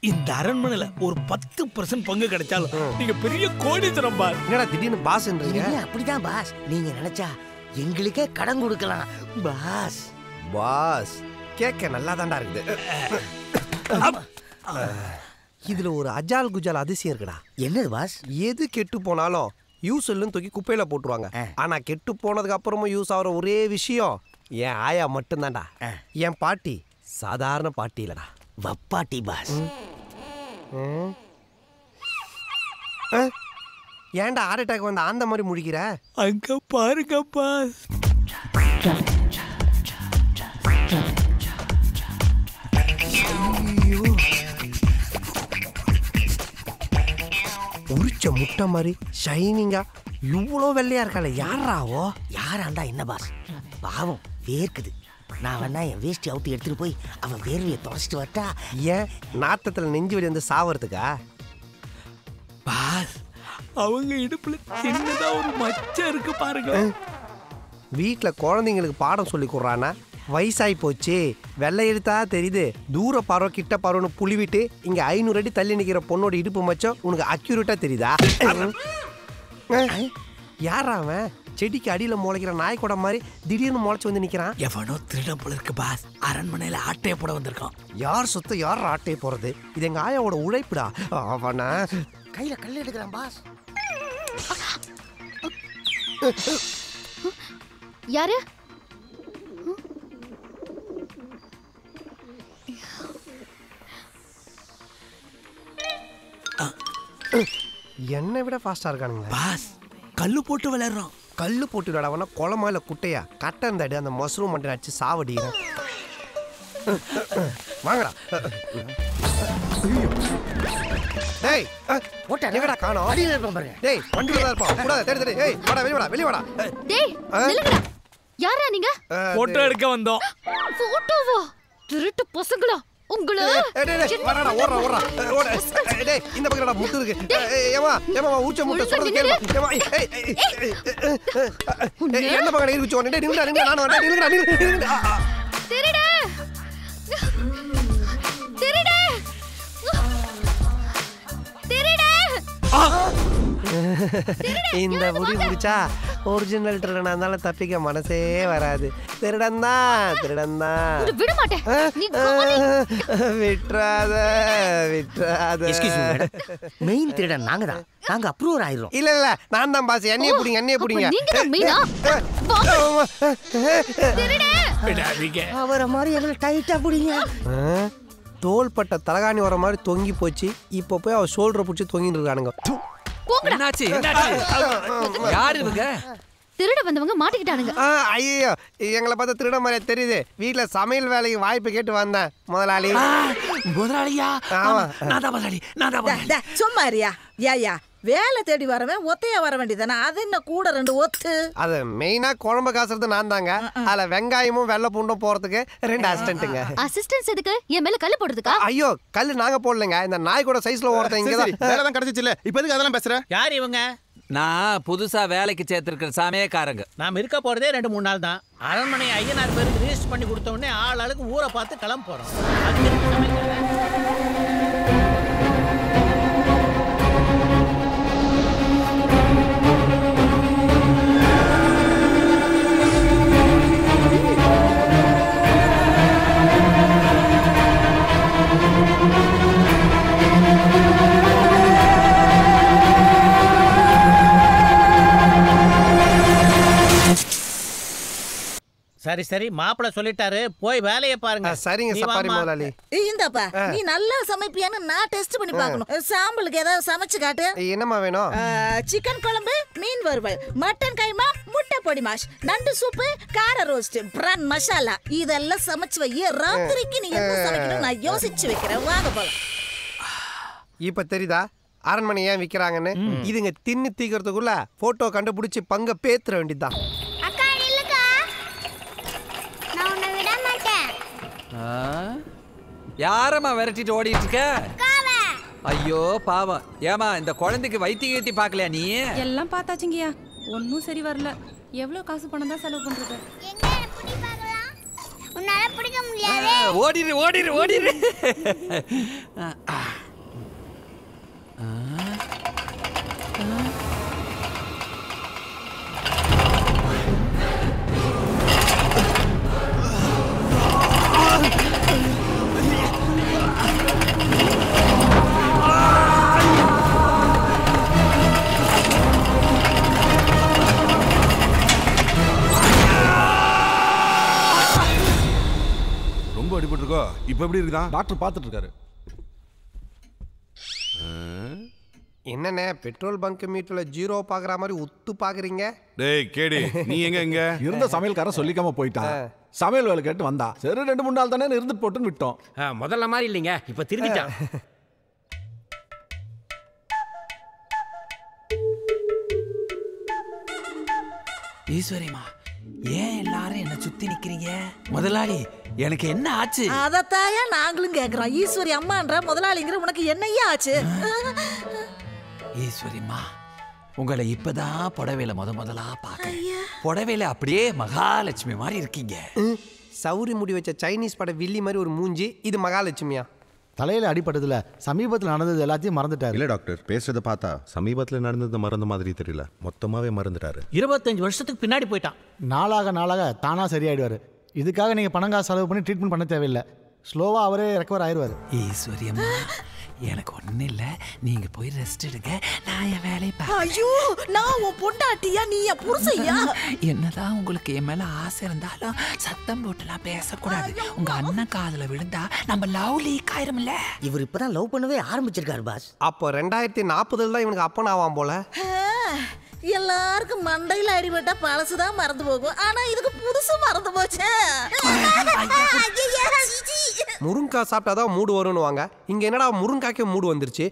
இந்த அரண்மனையில ஒரு 10% பங்கு கிடைச்சாலும் நீங்க பெரிய கோடீஸ்வரன் பாஸ். என்னடா திடீர்னு பாஸ்ன்றீங்க? அப்படிதான் பாஸ். நீங்க நினைச்சா எங்களுக்கே கடன் கொடுக்கலாம் பாஸ். பாஸ் கேட்க நல்லா தான்டா இருக்குது. இதுல ஒரு அஜால் குஜால் அதிசயம் இருக்குடா. என்னது பாஸ்? எது கெட்டு போனாலும் யூஸ் இல்லைன்னு தூக்கி குப்பையில போட்டுருவாங்க. ஆனா கெட்டு போனதுக்கு அப்புறமும் யூஸ் ஆகிற ஒரே விஷயம் என் ஆயா மட்டும்தான்டா. என் பாட்டி சாதாரண பாட்டி இல்லடா, வப்பாட்டி பாஸ். ஏன்டா ஹார்ட் அட்டாக் வந்த அந்த மாதிரி முழிக்கிற? அங்க பாருங்க பாஸ். உரிச்ச முட்டை மாதிரி ஷைனிங்கா இவ்வளோ வெள்ளையா இருக்கால, யாராவோ? யாராண்டா என்ன பாஸ்? பாவம் வேர்க்குது. நான் வேணா என் வேஷ்டி அவுத்து எடுத்துட்டு போய் அவன் வேர்வையை தொடச்சிட்டு வரட்டா? ஏன் நாத்தத்தில் நெஞ்சு வலி வந்து சாவறதுக்கா? பாஸ் அவங்க இடுப்புல சின்னதா ஒரு மச்சம் இருக்கு பாருங்க. வீட்டில் குழந்தைங்களுக்கு பாடம் சொல்லி கொடுறானா? வயசாகி போச்சு, வெள்ளை எழுத்தா தெரியுது, தூர பார்வை கிட்ட பார்வைன்னு புளிவிட்டு இங்கே 500 அடி தள்ளி நிற்கிற பொண்ணோட இடுப்பு மச்சம் உனக்கு அக்யூரேட்டாக தெரியுதா? யாரா அவன்? செடிக்கு அடியில் முளைக்கிற நாய்க்கூட மாதிரி திடீர்னு முளைச்சி வந்து நிற்கிறான். எவனோ திருடம் போல இருக்கு பாஸ். அரண்மனையில ஆட்டைய போட வந்திருக்கான். யார் சொத்து யார் ஆட்டையை போறது? இது எங்க ஆயாவோட உழைப்புடா. அவன கையில கல் எடுக்கிறான் பாஸ். யாரு? என்னை விட ஃபாஸ்டா இருக்கானுங்க பாஸ். கல்லு போட்டு விளையாடுறோம். கல்லு போட்டு விளையாடவனா குளமா இல்ல குட்டையா? கட்டந்தாடு அந்த மஷ்ரூம் மட்டும் அடிச்சு சாவடிக்கிறேன். வாங்கடா. டேய் எங்கடா காணோம்? அடியில இருப்பான் பாருங்க. டேய் வண்டில தான் இருப்பான். கூடாது தேடி தேடி. ஏய் வாடா வெளிய வாடா வெளிய வாடா. டேய் நில்லுங்கடா. யாரா நீங்க? போட்டோ எடுக்க வந்தோம். போட்டோவா? திருட்டு பசங்களா உங்கள? டேய் வாடா ஓடுறா ஓடுறா. ஓடு. டேய் இந்த பக்கம்டா முட்டு இருக்கு. ஏமா ஏமா ஊச்ச முட்டை சொல்றது கேளு. ஏமா ஏய் என்ன பக்கம் நீ ஊச்ச டேய் நில்லுடா நில்லு நான் வரேன். நில்லுடா நில்லு. திருடே திருடே திருடே. இந்த முடி முடிச்சா ஒரிஜினல் திருடனா இருந்தாலும் தப்பிக்க மனசே வராது. திருடன் தான் திருடன் தான். விட மாட்டேன். நீ விட்றாத விட்றாத. மெயின் திருடன் நாங்க தான். நாங்க அப்ரூவர் ஆயிரோம். இல்ல இல்ல நான் தான் பாஸ். என்னைய புடிங்க என்னைய புடிங்க. நீங்க தான் மெயினா? திருடே விடாதீங்க. அவர மாதிரி எங்களை டைட்டா புடிங்க. தோள்பட்ட தலகாணி வர மாதிரி தொங்கி போச்சு. இப்போ போய் அவ ஷோல்டரை பிடிச்சி தொங்கிட்டு இருக்கானுங்க. என்னாச்சு என்னாச்சு? யாரு இவங்க? திருட வந்தவங்க மாட்டிக்கிட்டானுங்க. ஐயோ எங்களை பார்த்தா திருட மாதிரியா தெரியுது. வீட்டுல சமையல் வேலைக்கு வாய்ப்பு கேட்டு வந்தேன் முதலாளி. முதலாளியா? நான் தான் முதலாளி. நான் தான் முதலாளி. சும்மா இருயா. யா வேலை தேடி வரவன் ஒத்தையா வர வேண்டியதானே? அது என்ன கூட 2 ஒத்து? அது மெயினா குழம்பு காசுறது நான் தாங்க. அதுல வெங்காயமும் வெள்ளை பூண்டும் போறதுக்கு 2 அசிஸ்டன்ட்டுங்க. அசிஸ்டன்ஸ் எதுக்கு? என் மேல கல்லு போடுறதுக்கா? ஐயோ கல்லு நாங்க போடலங்க. இந்த நாய் கூட சைஸ்ல ஓடுறத இங்க தான். வேலை தான் கிடைச்சிச்சு இல்ல. இப்போ எதுக்கு அதெல்லாம் பேசுற? யார் இவங்க? நான் புதுசா வேலைக்கு சேர்த்திருக்கிற சமயக்காரங்க. நாம் இருக்க போறதே 2-3 நாள் தான். அரண்மனை ஐயனார் பேருக்கு ரிஜிஸ்டர் பண்ணி கொடுத்த உடனே ஆளுக்கு ஊரை பார்த்து கிளம்ப போறோம். சரி சரி மாப்பிள்ள சொல்லிட்டாரு, போய் வேலையை பாருங்க. சரிங்க சப்பாரி முதலாளி. இந்தாப்பா நீ நல்லா சமைப்பியான்னு நான் டெஸ்ட் பண்ணி பார்க்கணும். சாம்பலுக்கு ஏதாவது சமைச்சு காட்டு. என்னம்மா வேணும்? சிக்கன் குழம்பு, மீன் வறுவல், மட்டன் கைமா, முட்டை பொடி மாஷ், நண்டு சூப்பு, கார ரோஸ்ட், பிரான் மசாலா இதெல்லாம் சமைச்சு வை. ராத்திரிக்கு நீ என்ன சமைக்கணும் நான் யோசிச்சு வைக்கிறேன். வாங்க போலாம். இப்ப தெரியுதா அரண்மனை ஏன் விக்கிறாங்கன்னு? இதுங்க தின்னு தீக்கிறதுக்குள்ள போட்டோ கண்டுபிடிச்சு பங்க பேத்துற வேண்டியதுதான். யாரம்மா விரட்டிட்டு ஓடிட்டு இருக்க? ஐயோ பாவம். ஏமா இந்த குழந்தைக்கு வைத்தியம் கட்டி பார்க்கலையா நீ? எல்லாம் பார்த்தாச்சுங்கய்யா, ஒன்னும் சரி வரல. எவ்வளவு காசு பணம் தான் செலவு பண்றது? உன்னால பிடிக்க முடியாது. ஓடிரு ஓடிரு ஓடிரு. அடிபட்டிருக்கோ? இப்போ எப்படி இருக்குதான்? டாக்டர் பார்த்துட்டு இருக்காரு. என்னண்ணே பெட்ரோல் பங்க் மீட்டர்ல ஜீரோ பாக்குற மாதிரி உத்து பாக்குறீங்க? டேய் கேடி, நீ எங்க இருந்த சமையல்காரன் சொல்லிக்காம போயிட்டான். சமையல் வேலை கேட்டு வந்தா. சரி 2-3 நாள் தானே இருந்துட்டு போட்டுன்னு விட்டோம். முதல்ல மாதிரி இல்லைங்க, இப்ப திரும்பிட்டான். ஈஸ்வரிமா, ஏன் எல்லாரும் என்ன சுத்தி நிக்கிறீங்க? முதலாளி, எனக்கு என்ன ஆச்சு? அதத்தாயா நாங்களும் கேக்குறோம். ஈஸ்வரி அம்மான்ற முதலாளிங்கிற உனக்கு என்னையா ஆச்சு? ஈஸ்வரிமா, உங்களை இப்பதான் புடவையில முதலா பாக்க. புடவையில அப்படியே மகாலட்சுமி மாதிரி இருக்கீங்க. சௌரி முடி வச்ச சைனீஸ் பட வில்லி மாதிரி ஒரு மூஞ்சி. இது மகாலட்சுமியா? தலையில அடிபட்டதுல சமீபத்தில் நடந்தது எல்லாத்தையும் மறந்துட்டாரு. இல்ல டாக்டர், பேசுறத பார்த்தா சமீபத்தில் நடந்தது மறந்த மாதிரி தெரியல. மொத்தமாவே மறந்துட்டாரு. 25 வருஷத்துக்கு பின்னாடி போயிட்டான். நாளாக தானா சரியாயிடுவாரு. இதுக்காக நீங்க பணம் காசு செலவு பண்ணி ட்ரீட்மெண்ட் பண்ண தேவையில்லை. ஸ்லோவா அவரே ரெக்கவர் ஆயிடுவாரு. ஈஸ்வரி அம்மா, எனக்கு ஒண்ணு இல்ல, நீங்க போய் ரெஸ்ட் எடுங்க, நான் என் வேலையை ஐயோ, நான் உன் பொண்டாட்டியா, நீ என் புருஷையா? என்னதான் உங்களுக்கு என் மேல ஆசை இருந்தாலும் சத்தம் போட்டுலாம் பேசக்கூடாது. உங்க அண்ணன் காதுல விழுந்தா நம்ம லவ் லீக் ஆயிரும்ல. இவர் இப்பதான் லவ் பண்ணவே ஆரம்பிச்சிருக்காரு பாஸ். அப்போ 2040 தான் இவனுக்கு அப்பன் ஆவான் போல. எல்லாருக்கும் மண்டையில அடிபட்டா பழசுதான் மறந்து போகும். ஆனா இதுக்கு புதுசு மறந்து போச்சு. முருங்கா சாப்பிட்டாதான் மூடு வரும்னு வாங்க. இங்க என்னடா முருங்காக்கே மூடு வந்துருச்சு.